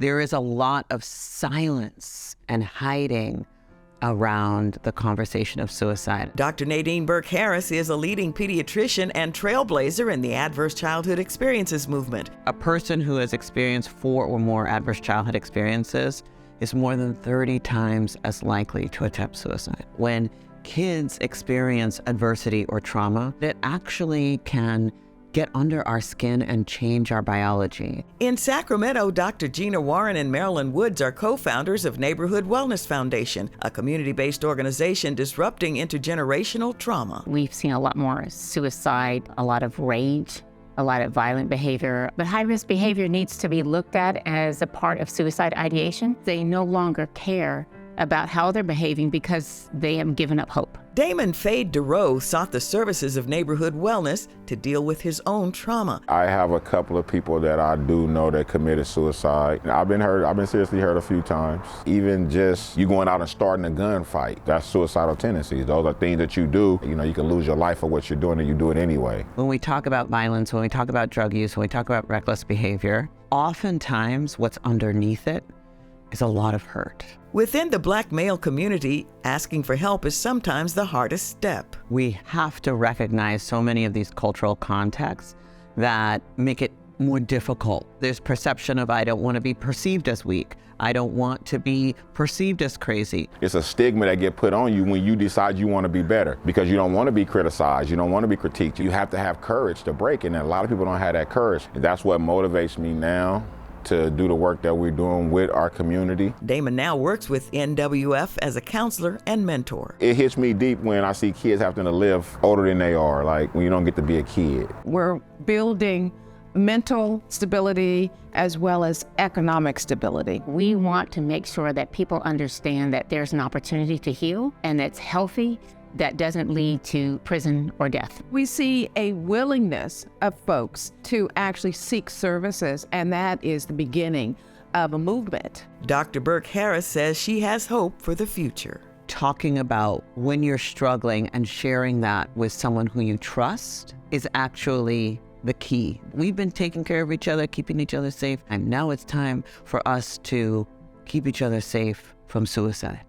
There is a lot of silence and hiding around the conversation of suicide. Dr. Nadine Burke-Harris is a leading pediatrician and trailblazer in the Adverse Childhood Experiences movement. A person who has experienced 4 or more adverse childhood experiences is more than 30 times as likely to attempt suicide. When kids experience adversity or trauma, it actually can get under our skin and change our biology. In Sacramento, Dr. Gina Warren and Marilyn Woods are co-founders of Neighborhood Wellness Foundation, a community-based organization disrupting intergenerational trauma. We've seen a lot more suicide, a lot of rage, a lot of violent behavior, but high-risk behavior needs to be looked at as a part of suicide ideation. They no longer care about how they're behaving because they have given up hope. Damon Fade DeRoe sought the services of Neighborhood Wellness to deal with his own trauma. I have a couple of people that I do know that committed suicide. I've been seriously hurt a few times. Even just you going out and starting a gunfight, that's suicidal tendencies. Those are things that you do. You know, you can lose your life for what you're doing and you do it anyway. When we talk about violence, when we talk about drug use, when we talk about reckless behavior, oftentimes what's underneath it is a lot of hurt. Within the Black male community, asking for help is sometimes the hardest step. We have to recognize so many of these cultural contexts that make it more difficult. There's perception of I don't want to be perceived as weak. I don't want to be perceived as crazy. It's a stigma that get put on you when you decide you want to be better because you don't want to be criticized. You don't want to be critiqued. You have to have courage to break it, and a lot of people don't have that courage. That's what motivates me now to do the work that we're doing with our community. Damon now works with NWF as a counselor and mentor. It hits me deep when I see kids having to live older than they are, like when you don't get to be a kid. We're building mental stability as well as economic stability. We want to make sure that people understand that there's an opportunity to heal and that's healthy, that doesn't lead to prison or death. We see a willingness of folks to actually seek services, and that is the beginning of a movement. Dr. Burke-Harris says she has hope for the future. Talking about when you're struggling and sharing that with someone who you trust is actually the key. We've been taking care of each other, keeping each other safe, and now it's time for us to keep each other safe from suicide.